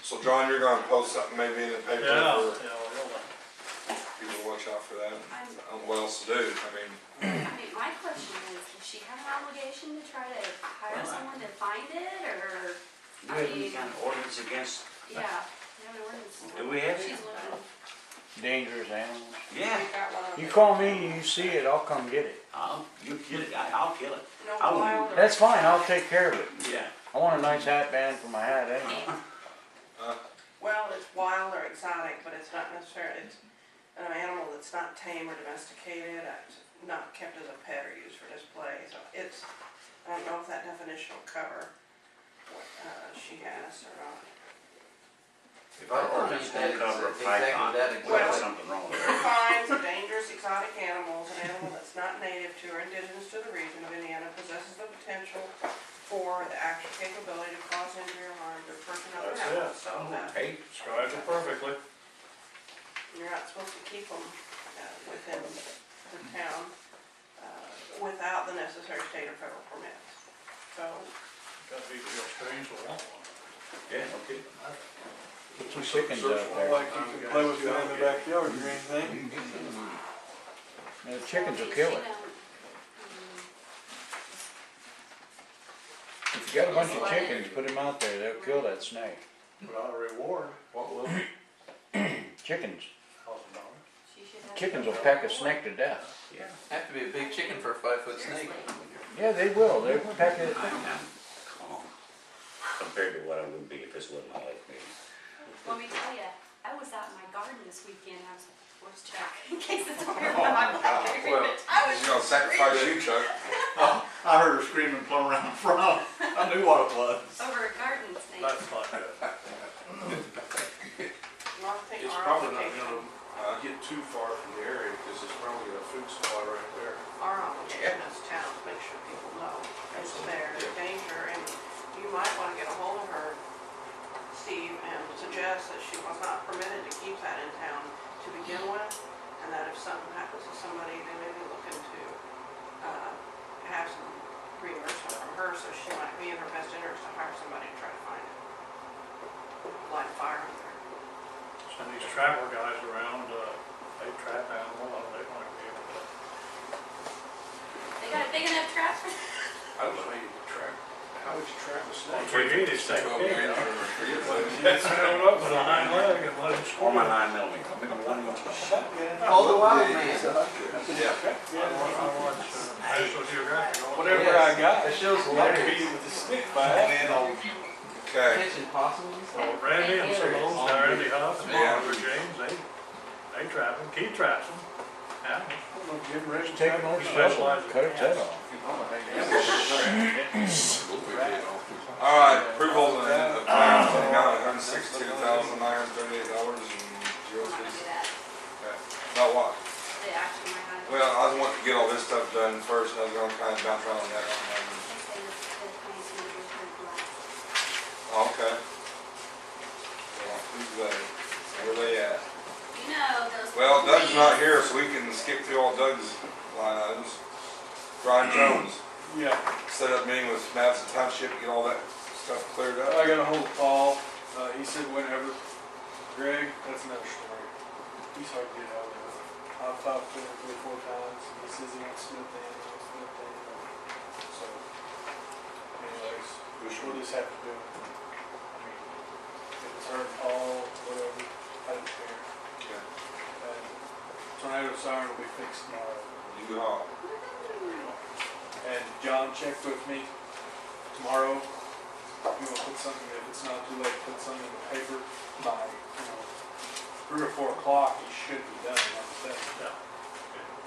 So John, you're gonna post something maybe in the paper Yeah, for yeah, we'll, people to watch out for that? I don't know what else to do, I mean. My question is, does she have an obligation to try to hire someone to find it, or? Do we have any kind of ordinance against? Yeah, we have an ordinance. Do we have She's it? looking. Dangerous animals. Yeah. You call me, you see it, I'll come get it. You kill it, I'll kill it. No I wouldn't- wild or That's fine, I'll exotic. take care of it. Yeah. I want a nice hat band for my hat anyway. Well, it's wild or exotic, but it's not necessarily, it's an animal that's not tame or domesticated, not kept as a pet or used for display. So it's, I don't know if that definition will cover what she has or not. If our ordinance won't cover a python, there's something wrong with it. Defines a dangerous exotic animal as an animal that's not native to or indigenous to the region of Indiana, possesses the potential for the actual capability to cause injury or harm to a person or That's animal. it. So that Hey, describes it perfectly. you're not supposed to keep them within the town without the necessary state or federal permits. So, Gotta be real strange to want one. yeah, okay. Put some chickens out there. Like you can play with it in the backyard or anything. The chickens will kill it. If you got a bunch of chickens, put them out there, they'll kill that snake. Without a reward, what will it? Chickens. $1,000. She should have. Chickens will peck a snake to death. Yeah. Have to be a big chicken for a 5-foot snake. Yeah, they will, they'll peck it. I'm calm compared to what I would be if this wasn't my life meeting. Let me tell you, I was out in my garden this weekend, I was like, where's Chuck? In case it's over here by my blackberry. Well, I was She's gonna sacrifice you, Chuck. I heard her screaming plumb around the front. I knew what it was. over a garden snake. That's not good. I think It's our probably not obligation, gonna get too far from the area, because it's probably a food supply right there. our obligation as town to make sure people know it's there, it's danger, and you might want to get a hold of her, Steve, and suggest that she was not permitted to keep that in town to begin with, and that if something happens to somebody, they may be looking to have some reimbursement from her, so she might be in her best interest to hire somebody to try to find it. Light a fire under there. Send these trapper guys around, they trap animals, they might be able to. They got a big enough trap? I don't know how you could track, how would you track a On snake? TV, they say, okay, That's stand up with a hind leg and let him Or my squirm. 9mm, I'm in 1 inch. Oh, the wild man. Yeah. I watch National Geographic. Whatever I got, That show's I beat hilarious. it with a stick by Okay, Catching possums. Randy and some of those, Randy Huff and Yeah. Oliver James, they trap them, Keith traps them. Animals. Jim Rich. Just take an old shovel, cut its head off. alright, approval of the claims in the amount of $162,938 and 0 I'm gonna do that. About what? They actually might not. Well, I was wanting to get all this stuff done first, and I was gonna kind of bounce around on that. Okay. Well, who's they? Where they at? You know, those. Well, Doug's leaves. not here, so we can skip through all Doug's line items. Brian Jones, Yeah, set up meeting with Madison Township, get all that stuff cleared up. I got a hold of Paul. He said whenever. Greg, that's another story. He's hard to get out of. I've talked to him 3 or 4 times. He says he wants Smith in, he wants Smith in. So, anyways, we'll just have to do it. I mean, if it's hurt Paul, whatever, I don't care. Okay. And tornado siren will be fixed tomorrow. U-Haul. And John checked with me tomorrow. You want to put something, if it's not too late, put something in the paper by, 3 or 4 o'clock, it should be done, like I said. Yeah.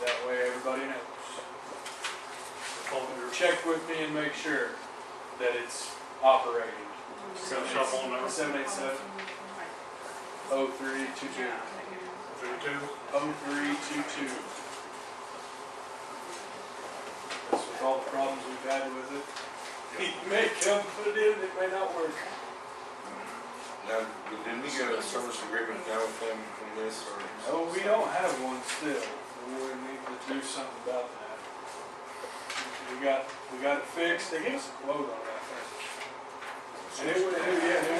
That way everybody knows. Check with me and make sure that it's operating. Got a cell phone number? 787 0322. 32. 0322. That's with all the problems we've had with it. He may come put it in, it may not work. Now, didn't we get a service agreement now with them from this, or? Oh, we don't have one still. We need to do something about that. We got it fixed. They gave us a quote on that thing. And it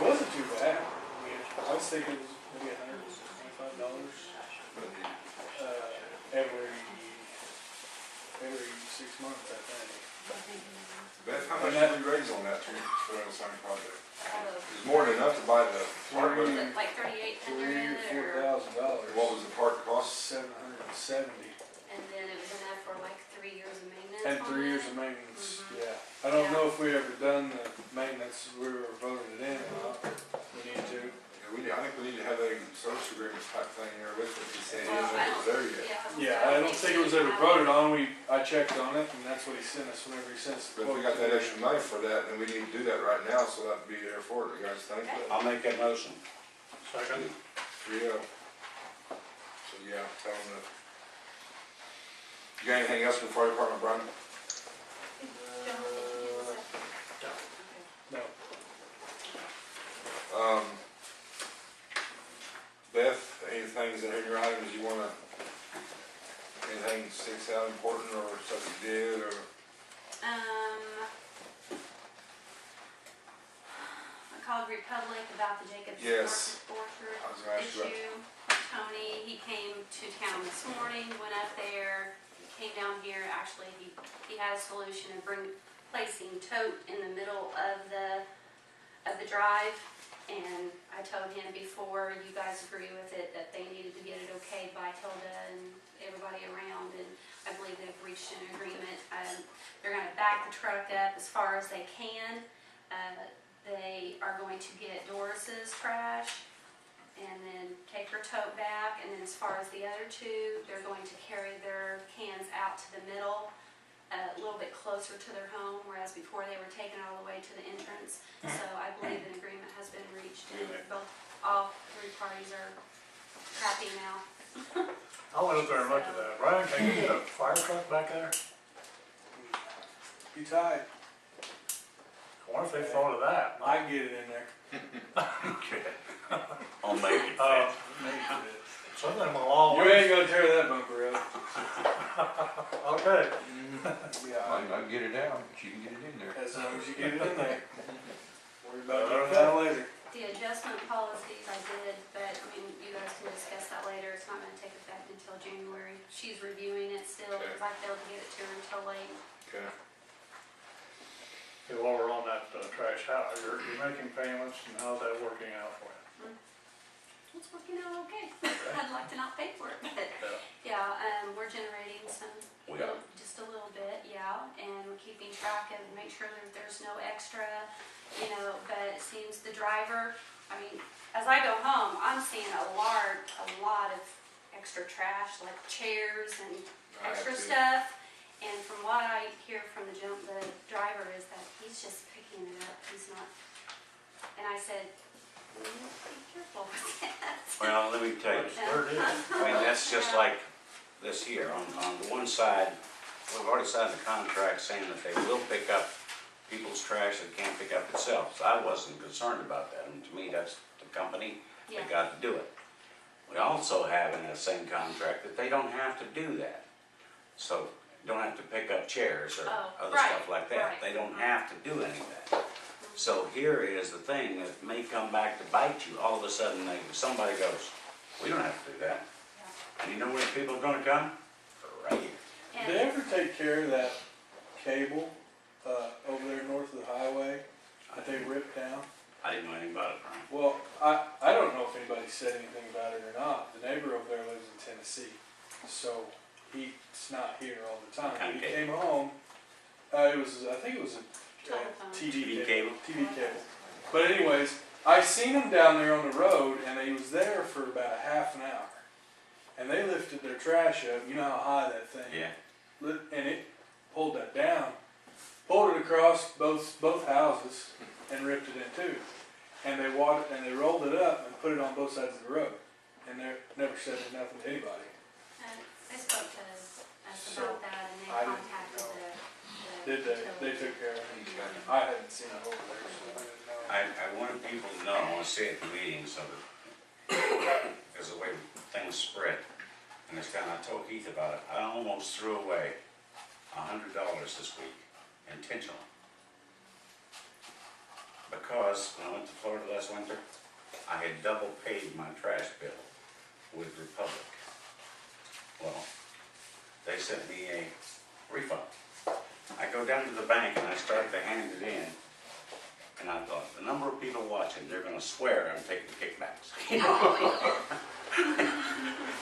wasn't too bad. was thinking it was maybe $125, every 6 months, I think. Beth, how much did we raise on that for the sign project? It's more than enough to buy the park, Was but it like $3,800 $3,000 or? or $4,000. what was the park cost? $770. And then it was enough for like 3 years of maintenance And on 3 years it? of maintenance, Mhm. yeah. I don't Yeah. know if we ever done the maintenance, we were voted it in or not. We need to. I think we need to have a service agreement type thing there with it, he said he Well, hasn't I it was there yet. Yeah, I don't think it was ever voted on. I checked on it and that's what he sent us whenever he sent us the But if we got that extra money for that, then we need to do that right now, so that'd be there for it, you guys think? Okay. I'll make that motion. Second. 3-0. So yeah, tell them that. You got anything else from the fire department, Brian? No. Beth, any things in your items you wanna, anything sticks out important or stuff you did or? I called Republic about the Jacobs Yes. Orchard I was gonna ask you about. issue. Tony, he came to town this morning, went up there, came down here, actually, he had a solution of placing tote in the middle of the drive. And I told him before you guys agree with it, that they needed to get it okayed by Tilda and everybody around, and I believe they've reached an agreement. They're gonna back the truck up as far as they can. They are going to get Doris's trash and then take her tote back, and then as far as the other two, they're going to carry their cans out to the middle, a little bit closer to their home, whereas before they were taken all the way to the entrance. So I believe an agreement has been reached, and all three parties are happy now. I went up there and looked at that. Brian, can you get a fire truck back there? You tied. I wonder if they thought of that. I can get it in there. I'll make it Maybe fit. Some of them are long You ways. ain't gonna tear that bumper up. Okay. Yeah. I'll get it out, but you can get it in there. As long as you get it in there. Worry about getting it out later. The adjustment policies I did, but I mean, you guys can discuss that later. It's not gonna take effect until January. She's reviewing it still, because I failed to get it to her until late. Okay. Okay, while we're on that trash house, you're making payments, and how's that working out for you? It's working out okay. I'd like to not pay for it, but Yeah. yeah, we're generating some, We are. just a little bit, yeah, and we're keeping track of, make sure that there's no extra, but it seems the driver, I mean, as I go home, I'm seeing a lot of extra trash, like chairs and I have extra to. stuff. And from what I hear from the driver is that he's just picking it up, he's not, and I said, be careful with that. Well, let me tell you, Sure did. I mean, that's just like this here, on the one side, we've already signed a contract saying that they will pick up people's trash that can't pick up itself. So I wasn't concerned about that, and to me, that's the company, they Yeah. got to do it. We also have in that same contract that they don't have to do that. So, don't have to pick up chairs or Oh, other right, stuff like that. right. They don't have to do any of that. So here is the thing that may come back to bite you. All of a sudden, somebody goes, we don't have to do that. Yeah. And you know where people are gonna come? Right here. And Did they ever take care of that cable, over there north of the highway that they ripped down? I didn't know anything about it, Brian. Well, I don't know if anybody said anything about it or not. The neighbor over there lives in Tennessee, so he's not here all the time. Kind He of came home, I think it was a Telephone. TV TV cable? TV cable. But anyways, I seen him down there on the road, and he was there for about a half an hour. And they lifted their trash up. You know how high that thing? Yeah. And it pulled that down, pulled it across both houses, and ripped it in two. And they rolled it up and put it on both sides of the road. And they never said nothing to anybody. I spoke to us So, about that, and they I didn't contacted know. the Did they? They utility. took care of it. I hadn't seen it over there, so I didn't know. I wanted people to know, I want to say it at the meeting so that, because the way things spread, and it's kind of, I told Keith about it, I almost threw away $100 this week, intentionally. Because when I went to Florida last winter, I had double paid my trash bill with Republic. Well, they sent me a refund. I go down to the bank and I start to hand it in, and I thought, the number of people watching, they're gonna swear I'm taking kickbacks. You know?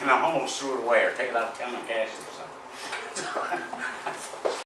And I almost threw it away or take it out of town and cash it or something. I